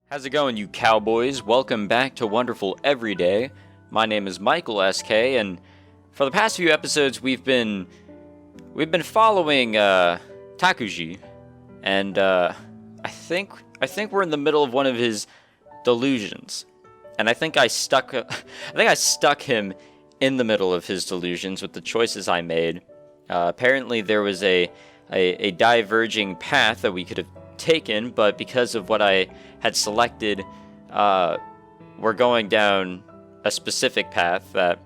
How's it going, you cowboys? Welcome back to Wonderful Everyday. My name is Michael SK, and for the past few episodes, we've been following Takuji, and I think we're in the middle of one of his delusions, and I think I stuck him in the middle of his delusions with the choices I made. Apparently, there was a diverging path that we could have taken, but because of what I had selected, we're going down a specific path that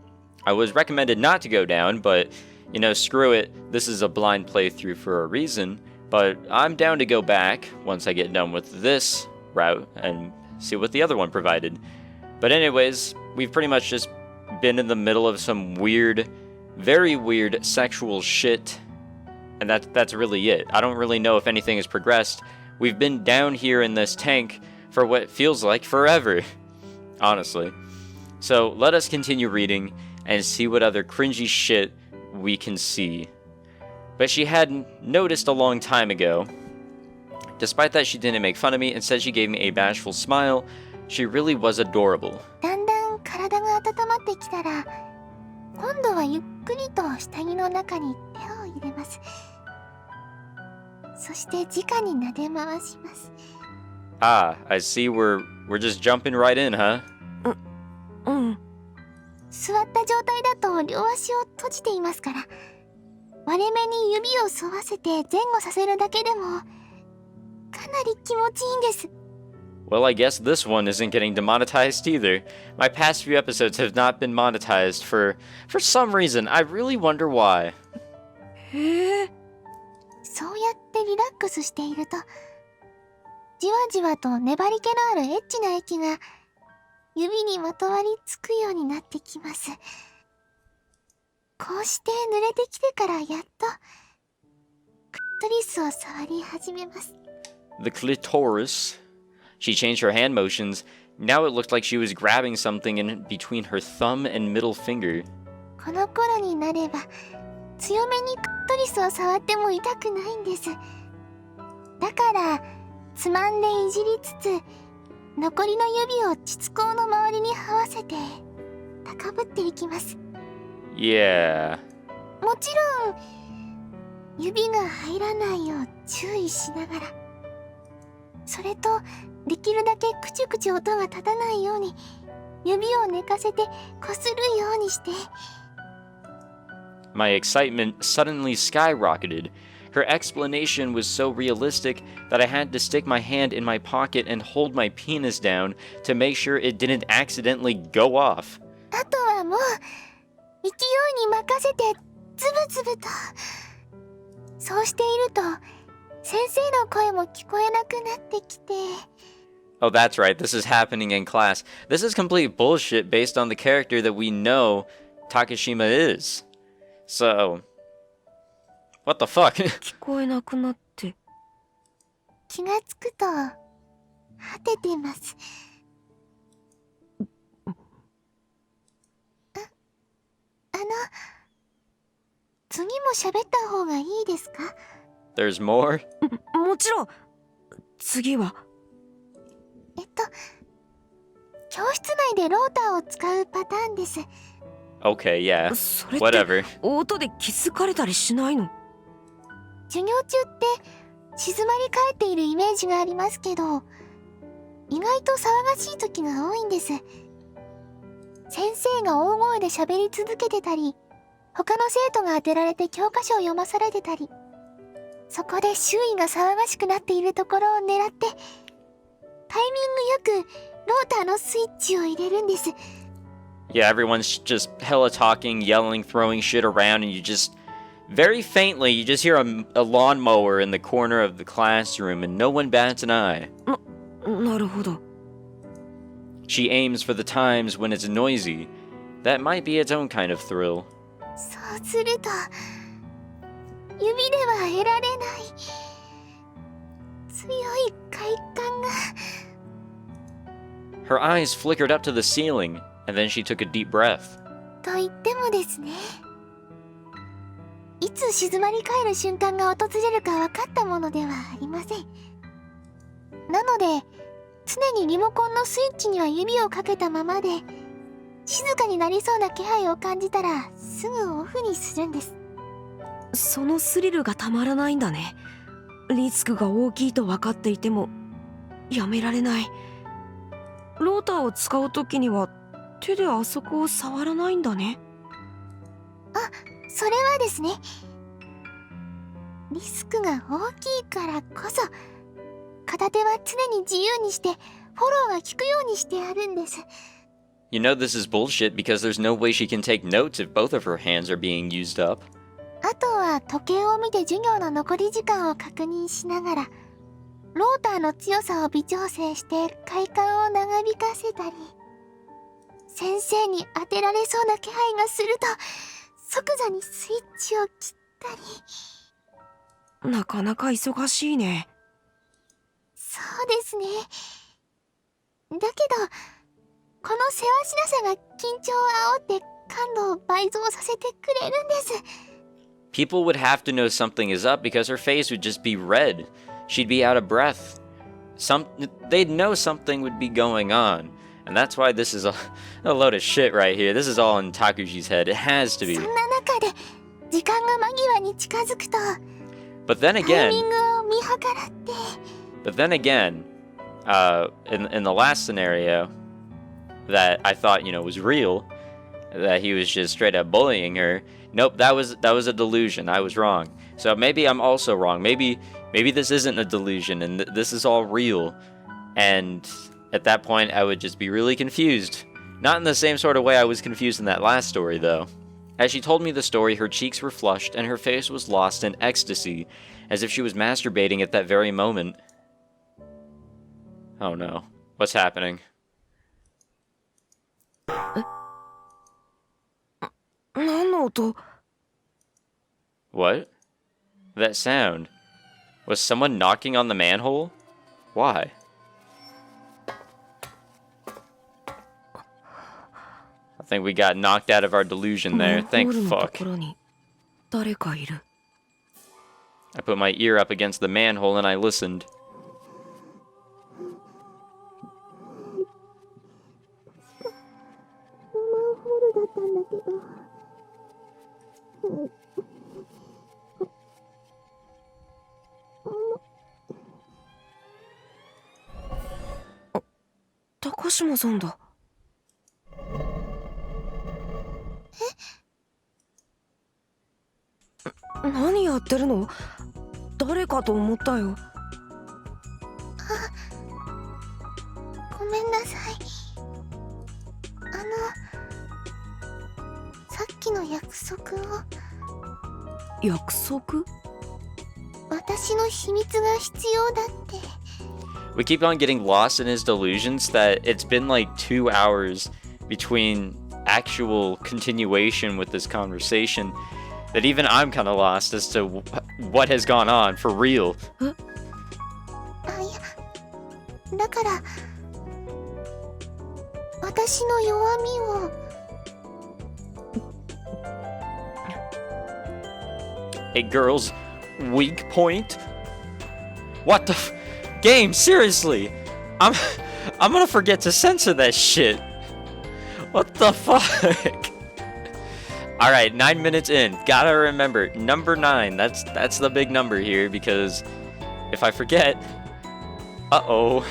I was recommended not to go down, but you know, screw it, this is a blind playthrough for a reason. But I'm down to go back once I get done with this route and see what the other one provided. But anyways, we've pretty much just been in the middle of some weird, very weird sexual shit, and that's really it. I don't really know if anything has progressed. We've been down here in this tank for what feels like forever, honestly. So let us continue reading and see what other cringy shit we can see. But she had noticed a long time ago. Despite that, she didn't make fun of me. Instead, she gave me a bashful smile. She really was adorable. だんだん体が温まってきたら、今度はゆっくりと下着の中に手を入れます。そして直に撫で回します。Ah, I see we're just jumping right in, huh? うん。座った状態だと両足を閉じていますから、割れ目に指を沿わせて前後させるだけでもかなり気持ちいいんです。Well, I guess this one isn't getting demonetized either. My past few episodes have not been monetized for some reason. I really wonder why. へえ。そうやってリラックスしていると、じわじわと粘り気のあるエッチな液が指にまとわりつくようになってきます。こうして濡れてきてからやっとクリトリスを触り始めます。The clitoris. She changed her hand motions. Now it looked like she was grabbing something in between her thumb and middle finger. この頃になれば強めにクリトリスを触っても痛くないんです。だからつまんでいじりつつ、残りの指を膣口の周りに這わせて高ぶっていきます。Yeah. もちろん指が入らないよう注意しながら、それとできるだけクチュクチュ音が立たないように指を寝かせてこするようにして。My excitement suddenly skyrocketed. Her explanation was so realistic that I had to stick my hand in my pocket and hold my penis down to make sure it didn't accidentally go off. あとはもう勢いに任せてズブズブと。そうしていると先生の声も聞こえなくなってきて。Oh, that's right. This is happening in class. This is complete bullshit based on the character that we know Takashima is. So, what the fuck? 聞こえなくなって。気がつくと果ててます。次も喋った方がいいですか？ There's more? もちろん。次は教室内でローターを使うパターンです。Okay, yeah. それって Whatever. 音で気づかれたりしないの？授業中って静まり返っているイメージがありますけど、意外と騒がしい時が多いんです。先生が大声で喋り続けてたり、他の生徒が当てられて教科書を読まされてたり、そこで周囲が騒がしくなっているところを狙ってタイミングよくローターのスイッチを入れるんです。Yeah, everyone's just hella talking, yelling, throwing shit around, and you just, very faintly, you just hear a lawnmower in the corner of the classroom, and no one bats an eye. なるほど。She aims for the times when it's noisy. That might be its own kind of thrill. そうすると指では得られない強い快感が。Her eyes flickered up to the ceiling, and then she took a deep breath. と言ってもですね、いつ静まり返る瞬間が訪れるか分かったものではありません。なので常にリモコンのスイッチには指をかけたままで、静かになりそうな気配を感じたらすぐオフにするんです。そのスリルがたまらないんだね。リスクが大きいと分かっていてもやめられない。ローターを使う時には手であそこを触らないんだね。それはですね、リスクが大きいからこそ片手は常に自由にしてフォローが効くようにしてあるんです。 You know this is bullshit because there's no way she can take notes if both of her hands are being used up. あとは時計を見て授業の残り時間を確認しながらローターの強さを微調整して快感を長引かせたり、先生に当てられそうな気配がすると即座にスイッチを切ったり。なかなか忙しいね。そうですね。だけどこのせわしなさが緊張を煽って感度を倍増させてくれるんです。 People would have to know something is up because her face would just be red. She'd be out of breath. They'd know something would be going on. And that's why this is a load of shit right here. This is all in Takuji's head. It has to be. そんな中で時間が間際に近づくと But then タイ again, ミングを見計らって but then again, in the last scenario that I thought, was real, that he was just straight up bullying her. Nope, that was a delusion. I was wrong. So maybe I'm also wrong. Maybe this isn't a delusion and this is all real. And at that point, I would just be really confused. Not in the same sort of way I was confused in that last story, though. As she told me the story, her cheeks were flushed and her face was lost in ecstasy, as if she was masturbating at that very moment. Oh no. What's happening? 何の音？ What? That sound. Was someone knocking on the manhole? Why? I think we got knocked out of our delusion there. Thank マンホールの fuck. ところに誰かいる。 I put my ear up against the manhole and I listened. マンホールだったんだけど、高島さんだ。何やってるの？誰かと思ったよ。ごめんなさい。さっきの約束を。約束？私の秘密が必要だって。 We keep on getting lost in his delusions that it's been like 2 hours between actual continuation with this conversation that even I'm kind of lost as to what has gone on for real. あ、いや、だから私の弱みを。 A girl's weak point? What the game, seriously? I'm gonna forget to censor that shit. What the fuck? Alright, 9 minutes in. Gotta remember, number 9. That's the big number here because if I forget... Uh-oh.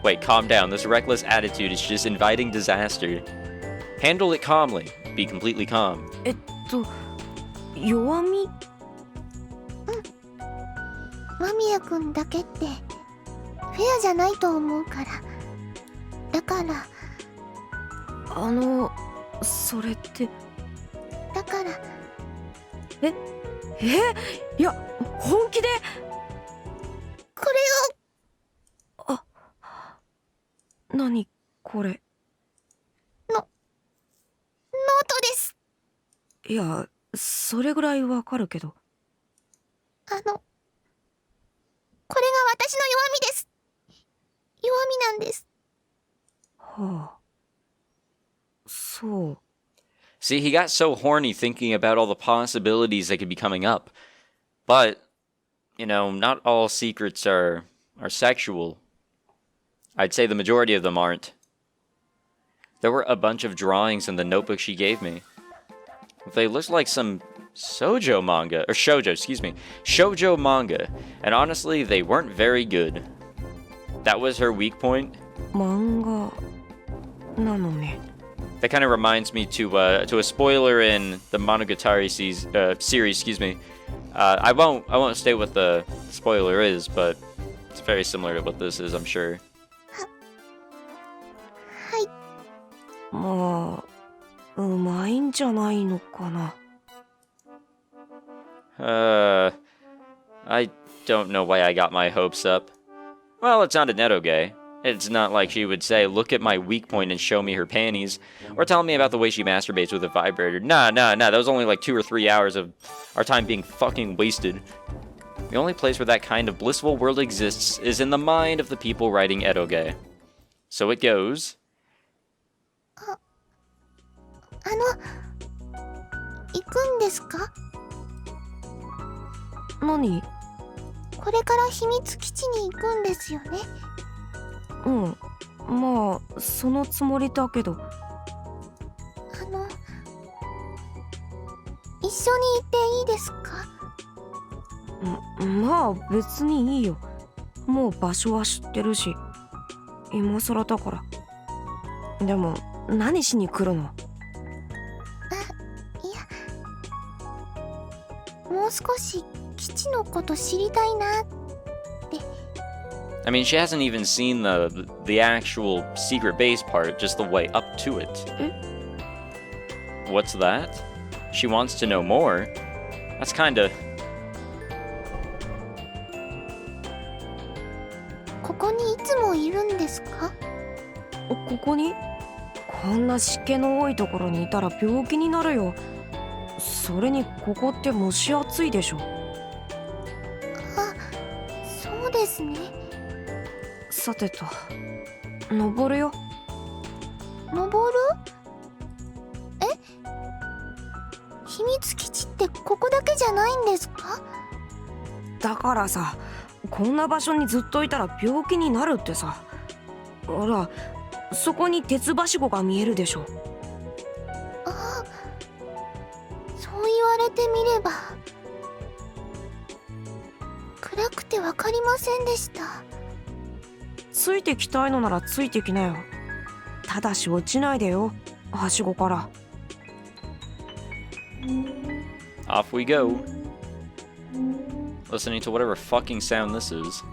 Wait, calm down. This reckless attitude is just inviting disaster. Handle it calmly. Be completely calm. 弱み？間宮くんだけってフェアじゃないと思うから。だからそれって。だからいや、本気で？これを。何これ？ノートです。いや、それぐらいわかるけど。これが私の弱みです。弱みなんです。はあ。そう。 See, he got so horny thinking about all the possibilities that could be coming up. But, not all secrets are sexual. I'd say the majority of them aren't. There were a bunch of drawings in the notebook she gave me. They looked like some shoujo manga, shoujo manga, and honestly, they weren't very good. That was her weak point. 漫画なのね。 That kind of reminds me to a spoiler in the Monogatari series. I won't state what the spoiler is, but it's very similar to what this is, I'm sure. はい。まあ、うまいんじゃないのかな。I don't know why I got my hopes up. Well, it's not an eroge. It's not like she would say, look at my weak point and show me her panties, or tell me about the way she masturbates with a vibrator. Nah, that was only like 2 or 3 hours of our time being fucking wasted. The only place where that kind of blissful world exists is in the mind of the people writing eroge. So it goes. 行くんですか？何？これから秘密基地に行くんですよね。うん、まあそのつもりだけど。一緒に行っていいですか？まあ別にいいよ。もう場所は知ってるし、今更だから。でも何しに来るの？いや、もう少し基地のこと知りたいなって。I mean, she hasn't even seen the actual secret base part, just the way up to it. What's that? She wants to know more? That's kinda... ここにいつもいるんですか？ここに？こんな湿気の多いところにいたら病気になるよ。それにここって蒸し暑いでしょ。あ、そうですね。さてと、登るよ。登る？秘密基地ってここだけじゃないんですか？だからさ、こんな場所にずっといたら病気になるってさ。ほら、そこに鉄はしごが見えるでしょ。ああ、そう言われてみれば。暗くてわかりませんでした。ついてきたいのならついてきなよ。ただし落ちないでよ、はしごから。Off we go. Listening to whatever fucking sound this is.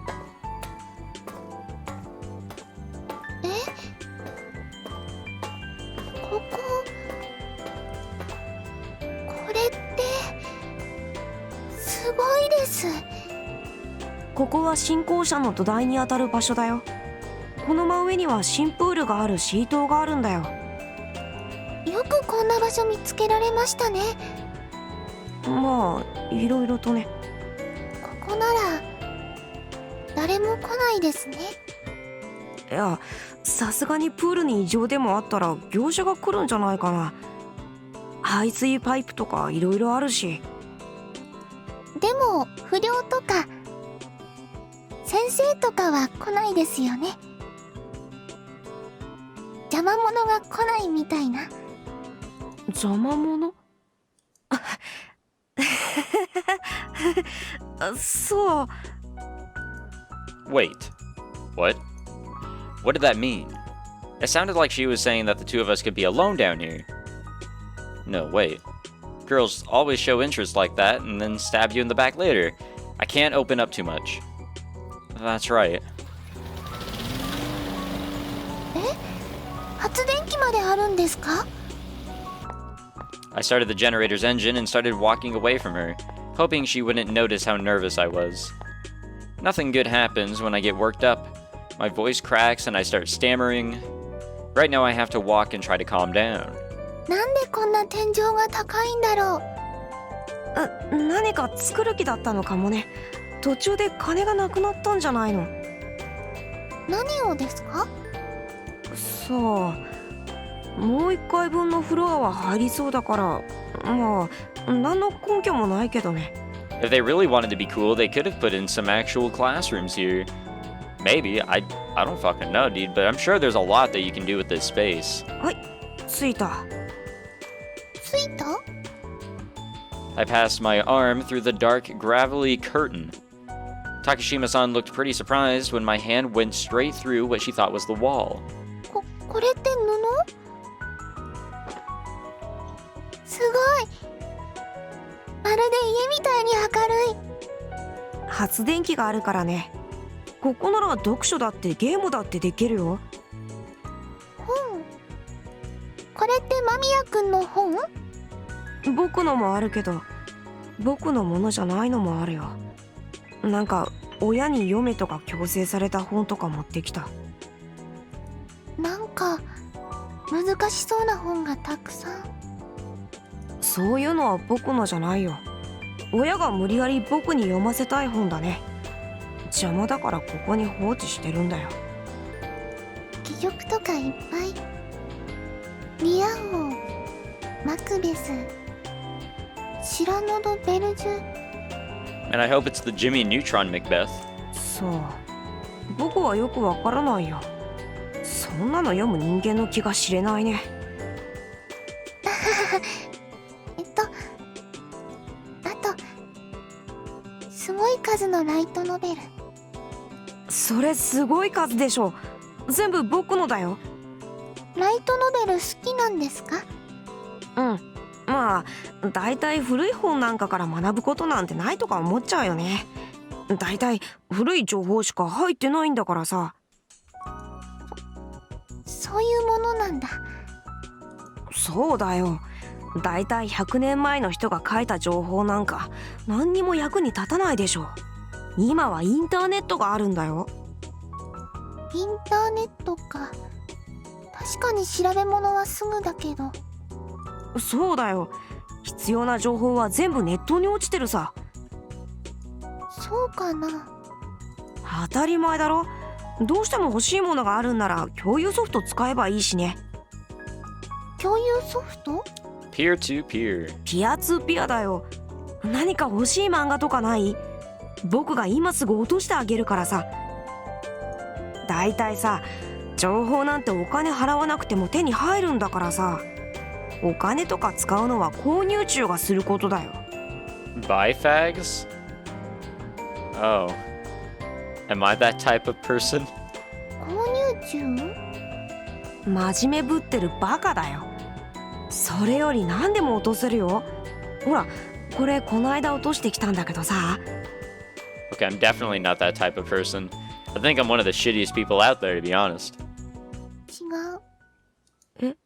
これってすごいです。ここは新校舎の土台にあたる場所だよ。この真上には新プールがあるシートがあるんだよ。よくこんな場所見つけられましたね。まあいろいろとね。ここなら誰も来ないですね。いや、さすがにプールに異常でもあったら業者が来るんじゃないかな。排水パイプとかいろいろあるし。でも不良とか先生とかは来ないですよね。邪魔者が来ないみたいな。邪魔者？そう。Wait. What? What did that mean? It sounded like she was saying that the two of us could be alone down here. No, wait. Girls always show interest like that and then stab you in the back later. I can't open up too much. That's right. 発電機まであるんですか？ I started the generator's engine and started walking away from her, hoping she wouldn't notice how nervous I was. Nothing good happens when I get worked up. My voice cracks and I start stammering. Right now I have to walk and try to calm down. なんでこんな天井が高いんだろう。何か作る気だったのかもね。途中で金がなくなったんじゃないの？何をですか？さあ、もう1階分のフロアは入りそうだから、まあ何の根拠もないけどね。If they really wanted to be cool, they could have put in some actual classrooms here. Maybe. I don't fucking know, dude, but I'm sure there's a lot that you can do with this space. はい、着いた。着いた？ I passed my arm through the dark, gravelly curtain. Takashima-san looked pretty surprised when my hand went straight through what she thought was the wall. これって布？すごい！まるで家みたいに明るい。発電機があるからね。ここなら読書だってゲームだってできるよ。本？これって間宮くんの本？僕のもあるけど、僕のものじゃないのもあるよ。なんか親に読めとか強制された本とか持ってきた。なんか難しそうな本がたくさん。そういうのは僕のじゃないよ。親が無理やり僕に読ませたい本だね。邪魔だからここに放置してるんだよ。戯曲とかいっぱい。リア王、マクベス、シラノド・ベルジュ。 And I hope it's the Jimmy Neutron Macbeth. そう、僕はよくわからないよ。そんなの読む人間の気が知れないね。あとすごい数のライトノベル。それすごい数でしょ。全部僕のだよ。ライトノベル好きなんですか？うん、まあだいたい古い本なんかから学ぶことなんてないとか思っちゃうよね。だいたい古い情報しか入ってないんだからさ。そういうものなんだ。そうだよ。だいたい100年前の人が書いた情報なんか何にも役に立たないでしょ。今はインターネットがあるんだよ。インターネットか。確かに調べ物はすぐだけど。そうだよ。必要な情報は全部ネットに落ちてるさ。そうかな。当たり前だろ。どうしても欲しいものがあるんなら共有ソフト使えばいいしね。共有ソフト？ Peer to peer. ピアツーピアだよ。何か欲しい漫画とかない？僕が今すぐ落としてあげるからさ。だいたいさ、情報なんてお金払わなくても手に入るんだからさ。お金とか使うのは購入中がすることだよ。Buy fags? Oh. Am I that type of person? 購入中？真面目ぶってるバカだよ。それより何でも落とせるよ。ほら、これこの間落としてきたんだけどさ。Okay, I'm definitely not that type of person. I think I'm one of the shittiest people out there, to be honest. 違う。え？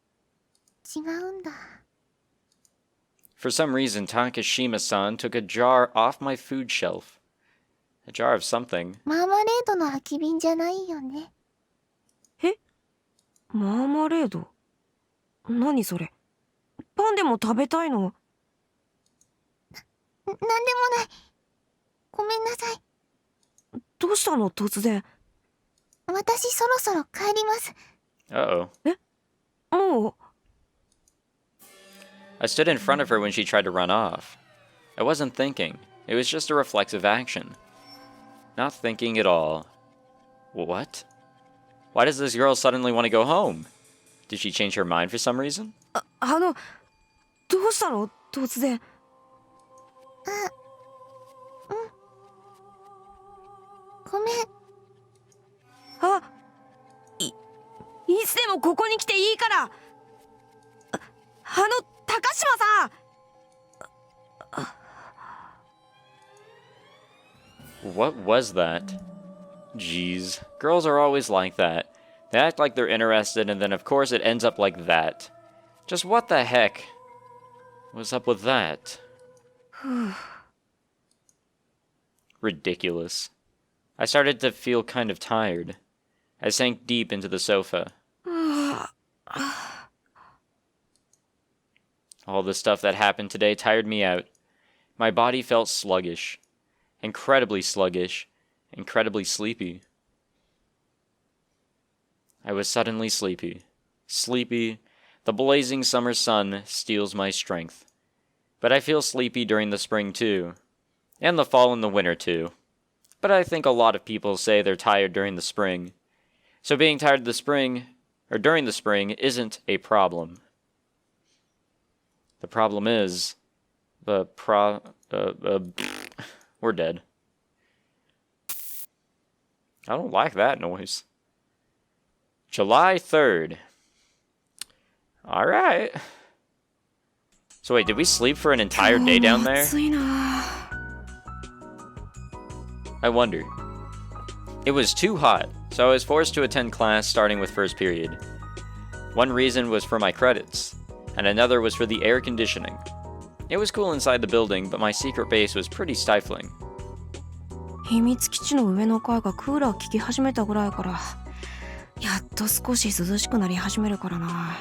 違うんだ。 For some reason, Takashima-san took a jar off my food shelf. A jar of something. マーマレードの空き瓶じゃないよね。え？マーマレード？何それ？パンでも食べたいの？なんでもない。ごめんなさい。どうしたの突然。私そろそろ帰ります。Uh-oh. もう？ I stood in front of her when she tried to run off. I wasn't thinking. It was just a reflexive action. Not thinking at all. What? Why does this girl suddenly want to go home? Did she change her mind for some reason? どうしたの突然。ごめん。いつでもここに来ていいから。高島さん。What was that? Jeez. Girls are always like that. They act like they're interested, and then of course it ends up like that. Just what the heck? What's up with that? Ridiculous. I started to feel kind of tired. I sank deep into the sofa. All the stuff that happened today tired me out. My body felt sluggish. Incredibly sluggish. Incredibly sleepy. I was suddenly sleepy. Sleepy. The blazing summer sun steals my strength. But I feel sleepy during the spring too. And the fall and the winter too. but I think a lot of people say they're tired during the spring. So being tired during the spring isn't a problem. The problem is, we're dead. I don't like that noise. July 3rd. Alright. So wait, did we sleep for an entire day down there? I wonder. It was too hot, so I was forced to attend class starting with first period. One reason was for my credits, and another was for the air conditioning. It was cool inside the building, but my secret base was pretty stifling. 秘密基地の上の階がクーラー効き始めたぐらいから、やっと少し涼しくなり始めるからな。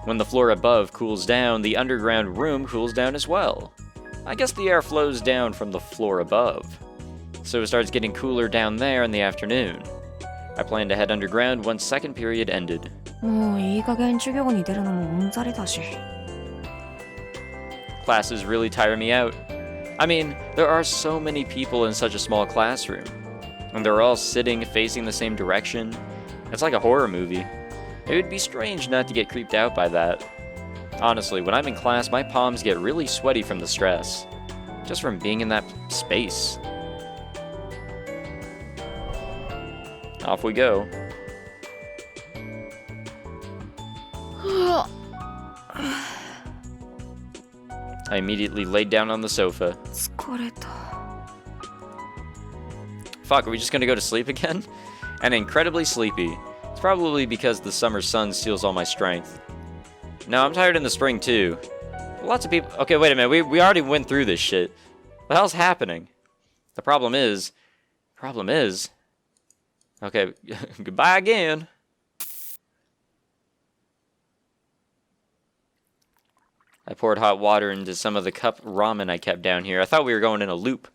When the floor above cools down, the underground room cools down as well. I guess the air flows down from the floor above, so it starts getting cooler down there in the afternoon. I plan to head underground once second period ended. もういい加減授業に出るのもうんざりだし。Classes really tire me out. I mean, there are so many people in such a small classroom, and they're all sitting facing the same direction. It's like a horror movie. It would be strange not to get creeped out by that. Honestly, when I'm in class, my palms get really sweaty from the stress, just from being in that space. Off we go. I immediately laid down on the sofa. 疲れた。 Fuck, are we just gonna go to sleep again? And incredibly sleepy. It's probably because the summer sun steals all my strength. No, I'm tired in the spring too. Lots of people... Okay, wait a minute. We already went through this shit. What the hell's happening? The problem is... Okay, goodbye again. I poured hot water into some of the cup ramen I kept down here. I thought we were going in a loop.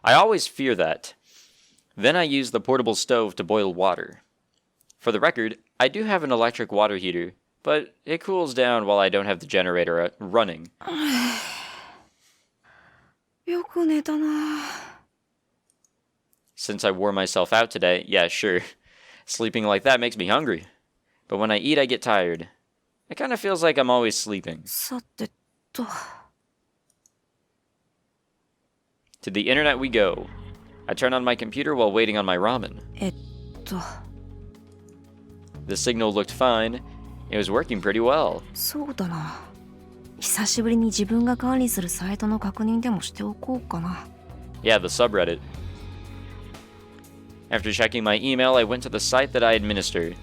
I always fear that. Then I used the portable stove to boil water. For the record, I do have an electric water heater, but it cools down while I don't have the generator running. よく寝たな。 Since I wore myself out today, yeah, sure. Sleeping like that makes me hungry. But when I eat, I get tired. It kind of feels like I'm always sleeping. さてと。 To the internet we go. I turn on my computer while waiting on my ramen. と。 The signal looked fine. It was working pretty well. そうだな。久しぶりに自分が管理するサイトの確認でもしておこうかな。 Yeah, the subreddit. After checking my email, I went to the site that I administer.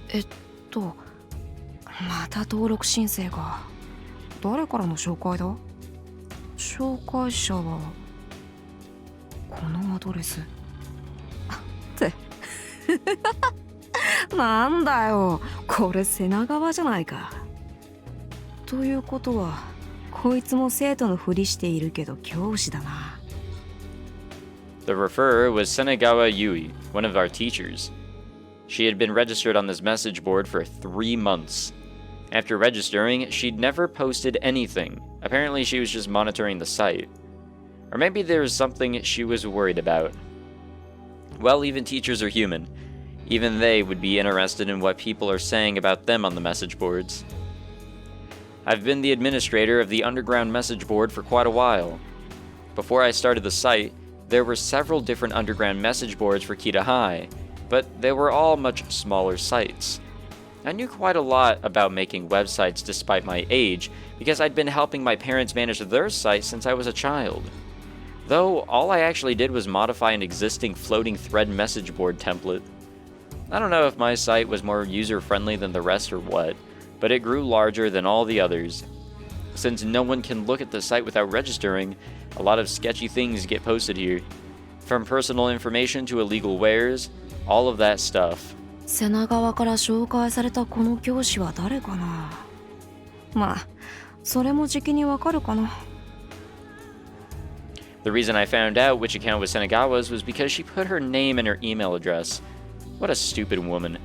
また登録申請が。誰からの紹介だ？紹介者はこのアドレス。ってなんだよ、これ瀬名川じゃないか。ということは、こいつも生徒のふりしているけど教師だな。The referrer was Senegawa Yui, one of our teachers. She had been registered on this message board for 3 months. After registering, she'd never posted anything. Apparently she was just monitoring the site. Or maybe there was something she was worried about. Well, even teachers are human. Even they would be interested in what people are saying about them on the message boards. I've been the administrator of the underground message board for quite a while. Before I started the site, there were several different underground message boards for Kita High, but they were all much smaller sites. I knew quite a lot about making websites despite my age, because I'd been helping my parents manage their site since I was a child. Though, all I actually did was modify an existing floating thread message board template. I don't know if my site was more user-friendly than the rest or what, but it grew larger than all the others. Since no one can look at the site without registering, a lot of sketchy things get posted here. From personal information to illegal wares, all of that stuff. 瀬名川から紹介されたこの教師は誰かな。まあ、それもじきにわかるかな。The reason I found out which account was Senegawa's was because she put her name and her email address. What a stupid woman.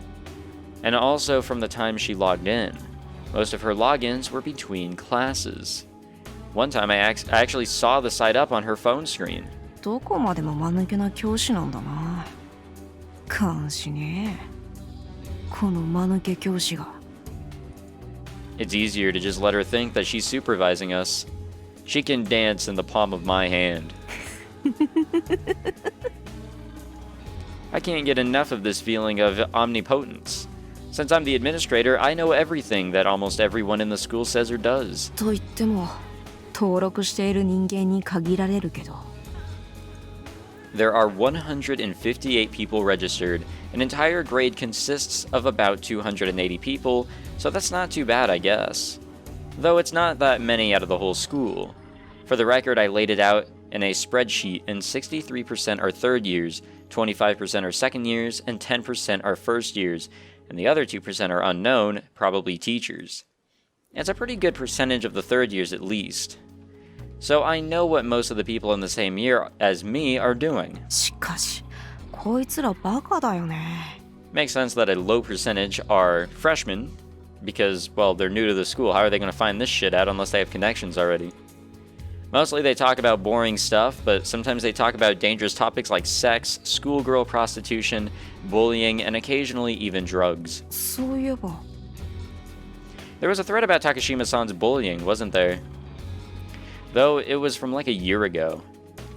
And also from the time she logged in. Most of her logins were between classes. One time I actually saw the site up on her phone screen. どこまでも間抜けな教師なんだな。監視ね。この間抜け教師が。It's easier to just let her think that she's supervising us. She can dance in the palm of my hand. I can't get enough of this feeling of omnipotence. Since I'm the administrator, I know everything that almost everyone in the school says or does. と言っても登録している人間に限られるけど。There are 158 people registered. An entire grade consists of about 280 people, so that's not too bad, I guess. Though it's not that many out of the whole school. For the record, I laid it out in a spreadsheet, and 63% are third years, 25% are second years, and 10% are first years, and the other 2% are unknown, probably teachers. It's a pretty good percentage of the third years at least. So I know what most of the people in the same year as me are doing. しかしこいつらバカだよね。 Makes sense that a low percentage are freshmen, because, well, they're new to the school. How are they going to find this shit out unless they have connections already? Mostly they talk about boring stuff, but sometimes they talk about dangerous topics like sex, schoolgirl prostitution, bullying, and occasionally even drugs. そういえば There was a thread about Takashima-san's bullying, wasn't there? Though it was from like a year ago.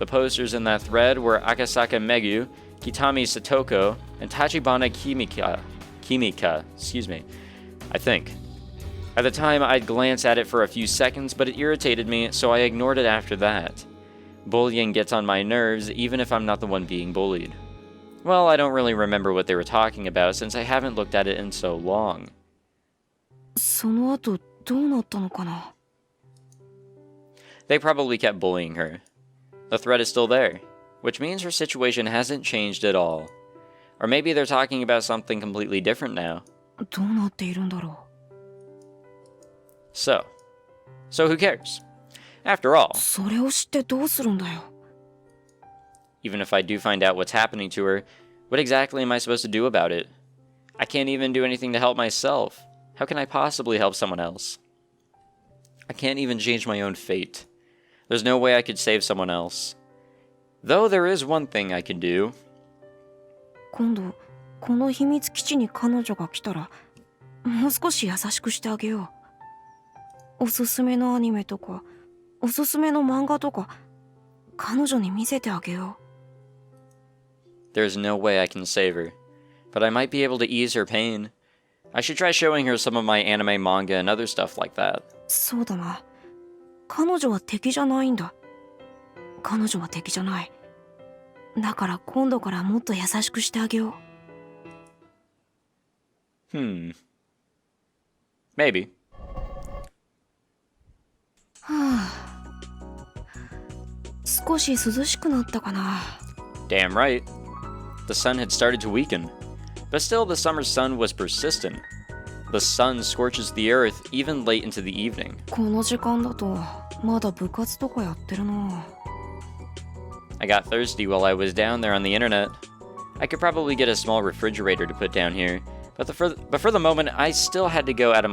The posters in that thread were Akasaka Megu, Kitami Satoko, and Tachibana Kimika, I think. At the time, I'd glance at it for a few seconds, but it irritated me, so I ignored it after that. Bullying gets on my nerves, even if I'm not the one being bullied. Well, I don't really remember what they were talking about, since I haven't looked at it in so long. その後どうなったのかな。 They probably kept bullying her. The threat is still there, which means her situation hasn't changed at all. Or maybe they're talking about something completely different now. どうなっているんだろ So who cares? After all, う。それを知ってどうするんだよ。 even if I do find out what's happening to her, what exactly am I supposed to do about it? I can't even do anything to help myself. How can I possibly help someone else? I can't even change my own fate. There's no way I could save someone else. Though there is one thing I can do. 今度この秘密基地に彼女が来たらもう少し優しくしてあげよう。おすすめのアニメとかおすすめの漫画とか彼女に見せてあげよう。 There's no way I can save her, but I might be able to ease her pain. I should try showing her some of my anime manga and other stuff like that. そうだな。彼女は敵じゃないんだ。彼女は敵じゃない。だから今度からもっと優しくしてあげよう。Maybe. はあ。少し涼しくなったかな。 Damn right. The sun had started to weaken. But still, the summer sun was persistent. The sun scorches the earth even late into the evening. この時間だとまだ部活とかやってるな。 I got thirsty while I was down there on the internet. I could probably get a small refrigerator to put down here, but for the moment, I still had to go out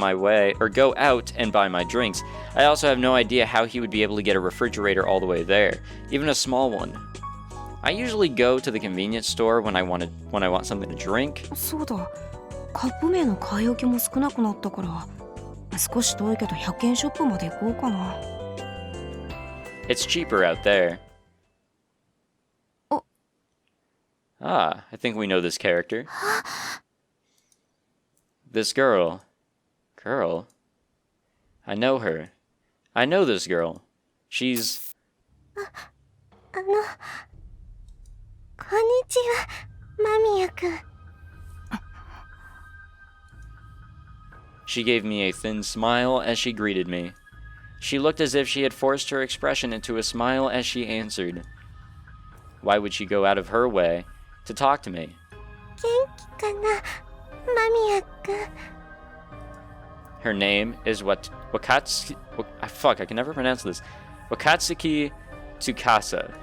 and buy my drinks. I also have no idea how he would be able to get a refrigerator all the way there, even a small one. I usually go to the convenience store when I want something to drink. そうだ。カップ麺の買い置きも少なくなったから少し遠いけど100円ショップまで行こうかな。 It's cheaper out there. Oh. I think we know this character. This girl. I know her. I know this girl. She's... こんにちは、間宮くん。 She gave me a thin smile as she greeted me. She looked as if she had forced her expression into a smile as she answered. Why would she go out of her way to talk to me? 元気かな、間宮くん。 Her name is Wakatsuki... Fuck, I can never pronounce this. Wakatsuki Tsukasa.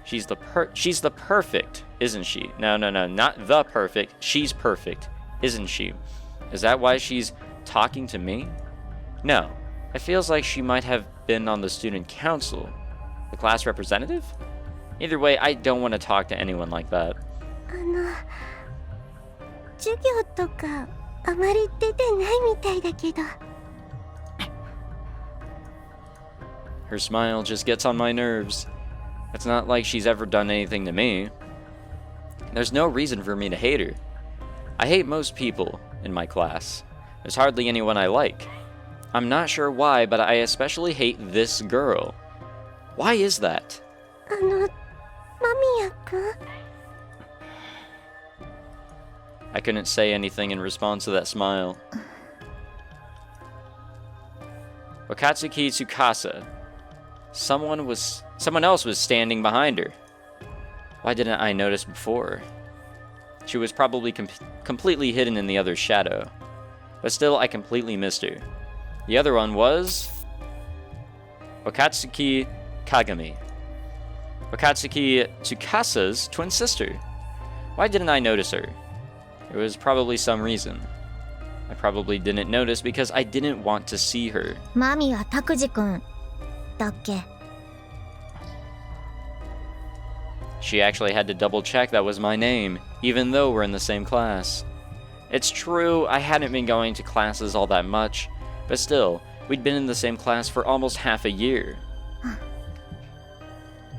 She's the perfect, isn't she? No, not the perfect. She's perfect, isn't she? Is that why she's talking to me? No. It feels like she might have been on the student council. The class representative? Either way, I don't want to talk to anyone like that. 授業とかあまり出てないみたいだけど。Her smile just gets on my nerves. It's not like she's ever done anything to me. There's no reason for me to hate her. I hate most people in my class. There's hardly anyone I like. I'm not sure why, but I especially hate this girl. Why is that? マミヤくん。 I couldn't say anything in response to that smile. Wakatsuki Tsukasa. Someone else was standing behind her. Why didn't I notice before? She was probably completely hidden in the other's shadow. But still, I completely missed her. The other one was Wakatsuki Kagami. Wakatsuki Tsukasa's twin sister. Why didn't I notice her? There was probably some reason. I probably didn't notice because I didn't want to see her. Mamiya Takuji くんだっけ？ She actually had to double check that was my name, even though we're in the same class. It's true, I hadn't been going to classes all that much, but still, we'd been in the same class for almost half a year.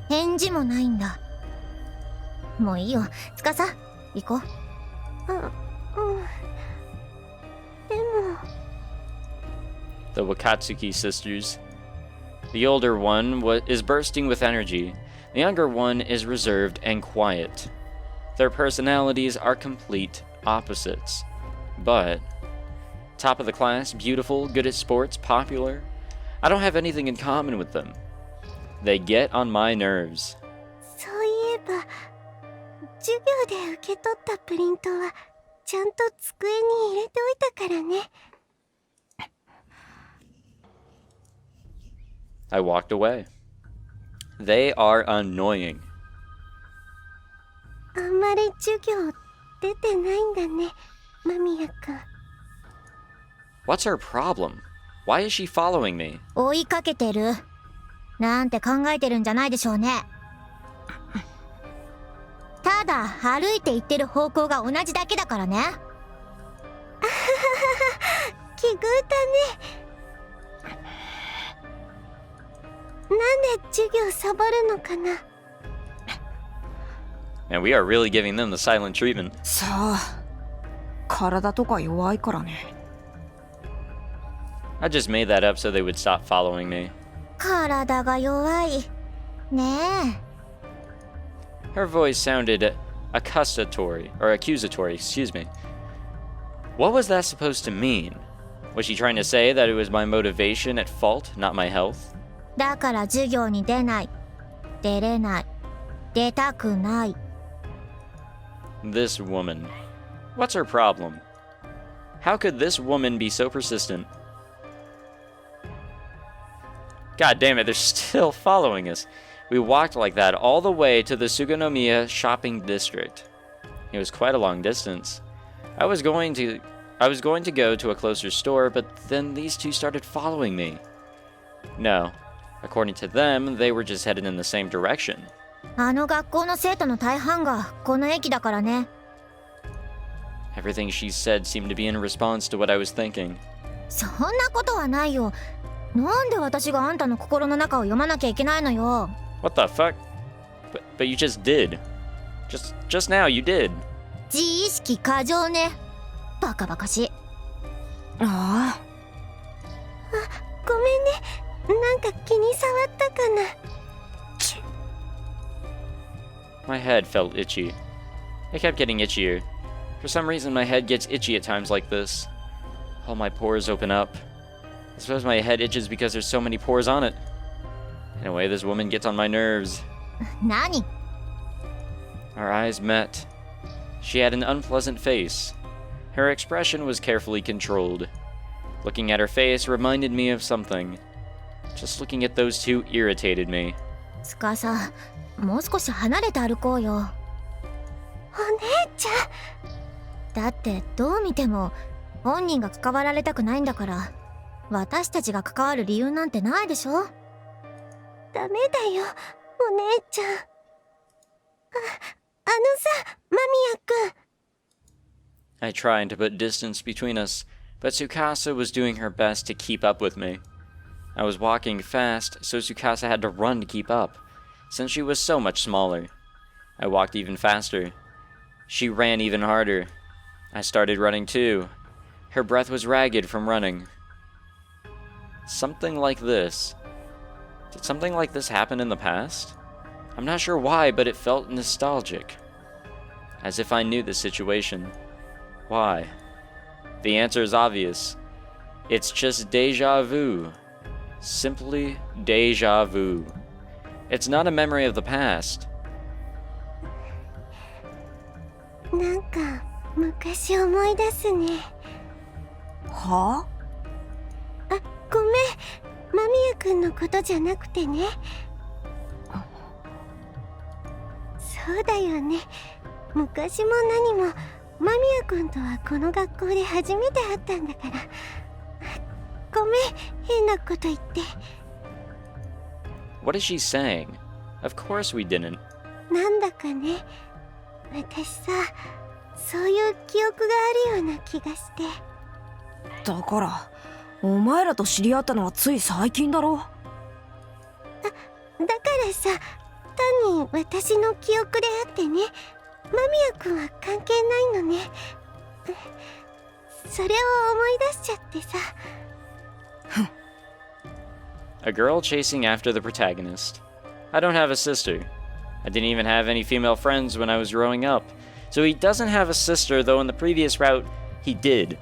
返事もないんだ。もういいよ、司、行こう。でも。 The Wakatsuki sisters. The older one is bursting with energy. The younger one is reserved and quiet. Their personalities are complete opposites. But, top of the class, beautiful, good at sports, popular. I don't have anything in common with them. They get on my nerves. そういえば、授業で受け取ったプリントはちゃんと机に入れておいたからね。I walked away. They are annoying. あんまり授業出てないんだね、間宮くん。What's her problem? Why is she following me? 追いかけてるなんて考えてるんじゃないでしょうね。ただ歩いて行ってる方向が同じだけだからね。あははは奇遇だね。なんで授業サボるのかな。 And we are really giving them the silent treatment. さあ、体とか弱いからね。I just made that up so they would stop following me. 体が弱いねえ。 Her voice sounded accusatory, excuse me. What was that supposed to mean? Was she trying to say that it was my motivation at fault, not my health? だから授業に出ない、出れない、出たくない。 This woman. What's her problem? How could this woman be so persistent? God damn it, they're still following us. We walked like that all the way to the Suganomiya shopping district. It was quite a long distance. I was going to go to a closer store, but then these two started following me. No. According to them, they were just headed in the same direction. あの学校の生徒の大半がこの駅だからね。 Everything she said seemed to be in response to what I was thinking. そんなことはないよ。なんで私があんたの心の中を読まなきゃいけないのよ。 What the fuck? But you just did. Just now you did. 自意識過剰ね。バカバカしい。ああ。ごめんね。なんか気に障ったかな。 My head felt itchy. It kept getting itchier. For some reason, my head gets itchy at times like this. All my pores open up. I suppose my head itches because there's so many pores on it. In a way, this woman gets on my nerves. 何？ Our eyes met. She had an unpleasant face. Her expression was carefully controlled. Looking at her face reminded me of something. Just looking at those two irritated me. つかさ、もう少し離れて歩こうよ。お姉ちゃん。だってどう見ても本人が関わられたくないんだから、私たちが関わる理由なんてないでしょ。ダメだよ、お姉ちゃん。さ、間宮くん。I tried to put distance between us, but Tsukasa was doing her best to keep up with me. I was walking fast, so Tsukasa had to run to keep up, since she was so much smaller. I walked even faster. She ran even harder. I started running too. Her breath was ragged from running. Something like this. Did something like this happen in the past? I'm not sure why, but it felt nostalgic. As if I knew the situation. Why? The answer is obvious. It's just deja vu. Simply deja vu. It's not a memory of the past. なんか昔思い出すね。はあ、ごめん。間宮くんのことじゃなくてね。そうだよね。昔も何も間宮くんとはこの学校で初めて会ったんだから。ごめん、変なこと言って。What is she saying? Of course we didn't. なんだかね、私さ、そういう記憶があるような気がして。だからお前らと知り合ったのはつい最近だろ。だからさ、単に私の記憶であってね、間宮くんは関係ないのね。それを思い出しちゃってさ。A girl chasing after the protagonist. I don't have a sister. I didn't even have any female friends when I was growing up. So he doesn't have a sister, though in the previous route, he did.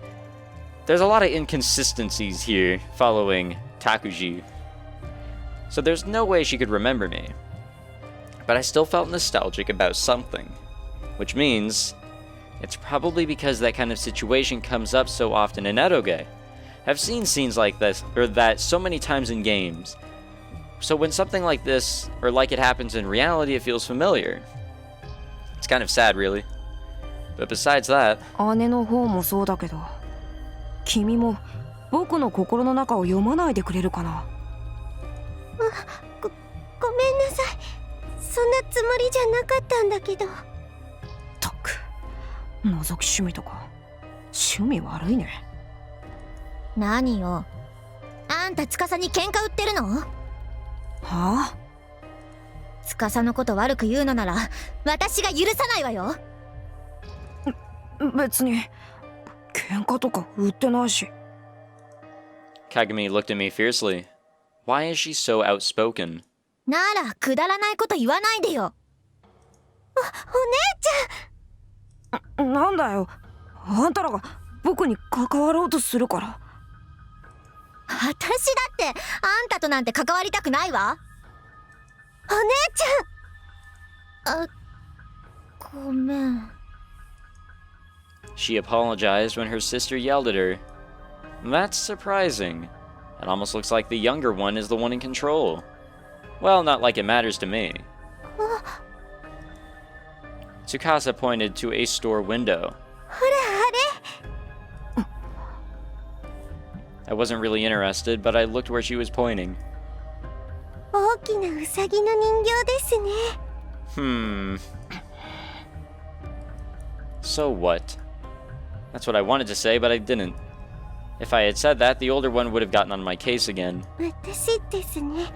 There's a lot of inconsistencies here following Takuji. So there's no way she could remember me. But I still felt nostalgic about something. Which means it's probably because that kind of situation comes up so often in eroge. I've seen scenes like this, or that, so many times in games. So when something like this, or like it happens in reality, it feels familiar. It's kind of sad, really. But besides that... 姉の方もそうだけど、君も僕の心の中を読まないでくれるかな。ごめんなさい。そんなつもりじゃなかったんだけど。ったく、覗き趣味とか趣味悪いね。何よ、あんた司に喧嘩売ってるの？はあ？司のこと悪く言うのなら私が許さないわよ。別に喧嘩とか売ってないし。 Kagami looked at me fiercely. Why is she so outspoken? ならくだらないこと言わないでよ。お姉ちゃん。なんだよ、あんたらが僕に関わろうとするから。私だってあんたとなんて関わりたくないわ。お姉ちゃん。ごめん。She apologized when her sister yelled at her. That's surprising. It almost looks like the younger one is the one in control. Well, not like it matters to me. Tsukasa pointed to a store window. ほらあれ。I wasn't really interested, but I looked where she was pointing. 大きなウサギの人形ですね。So what? That's what I wanted to say, but I didn't. If I had said that, the older one would have gotten on my case again. 私ですね。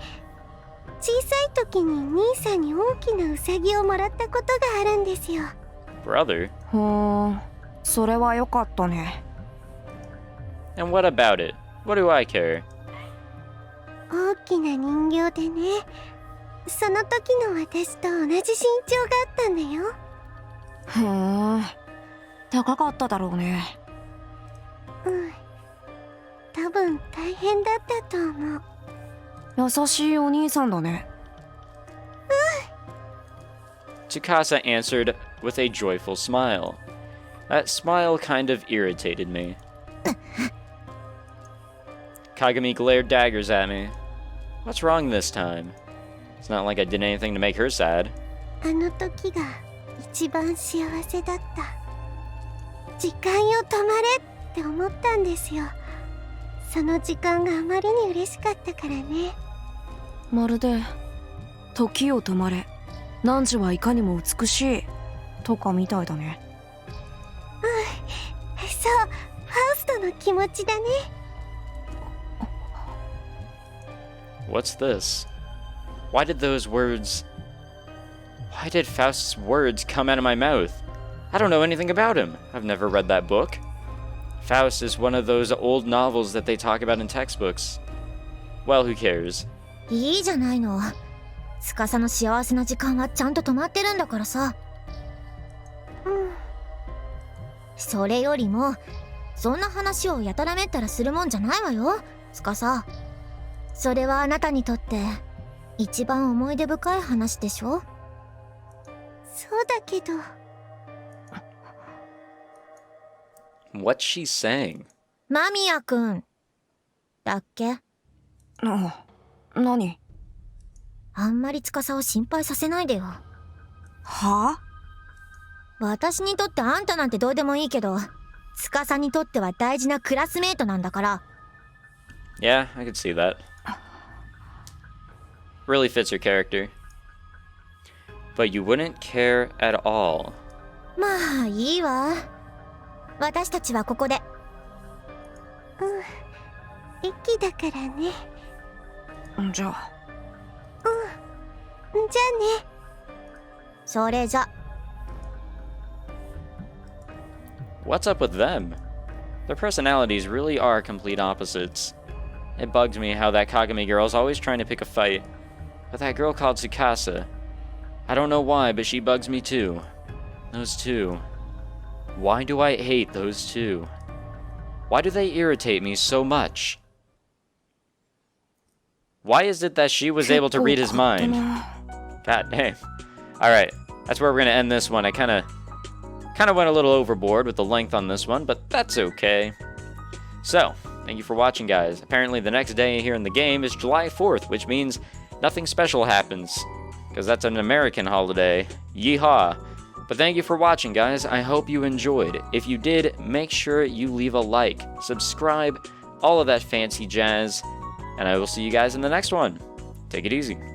小さい時に兄さんに大きなウサギをもらったことがあるんですよ。Brother? それは良かったね。And what about it? What do I care? 大きな人形でね、その時の私と同じ身長があったんだよ。高かっただろうね。多分大変だったと思う。優しいお兄さんだね。Tsukasa answered with a joyful smile. That smile kind of irritated me. Kagami glared daggers at me. What's wrong this time? It's not like I did anything to make her sad. あの時が一番幸せだった。時間よ止まれって思ったんですよ。その時間があまりに嬉しかったからね。まるで時を止まれ汝はいかにも美しいとかみたいだね。そう、ファウストの気持ちだね。 What's this? Why did Faust's words come out of my mouth? I don't know anything about him. I've never read that book. Faust is one of those old novels that they talk about in textbooks. Well, who cares? いいじゃないの。司の幸せな時間はちゃんと止まってるんだからさ。それよりもそんな話をやたらめったらするもんじゃないわよ、司。それはあなたにとって一番思い出深い話でしょ。そうだけど。What's she saying? 間宮くんだっけ？何？あんまり司を心配させないでよ。は？私にとってあんたなんてどうでもいいけど、司にとっては大事なクラスメートなんだから。 Yeah, I could see that. Really fits her character. But you wouldn't care at all. まあいいわ。私たちはここで。駅だからね。じゃあ。じゃあね。それじゃ。What's up with them? Their personalities really are complete opposites. It bugs me how that Kagami girl's always trying to pick a fight. But that girl called Tsukasa, I don't know why, but she bugs me too. Those two. Why do I hate those two? Why do they irritate me so much? Why is it that she was able to read his mind? God damn. Alright, that's where we're gonna end this one. I kinda went a little overboard with the length on this one, but that's okay. So, thank you for watching, guys. Apparently the next day here in the game is July 4th, which means nothing special happens, because that's an American holiday. Yeehaw! But thank you for watching, guys. I hope you enjoyed. If you did, make sure you leave a like, subscribe, all of that fancy jazz, and I will see you guys in the next one. Take it easy.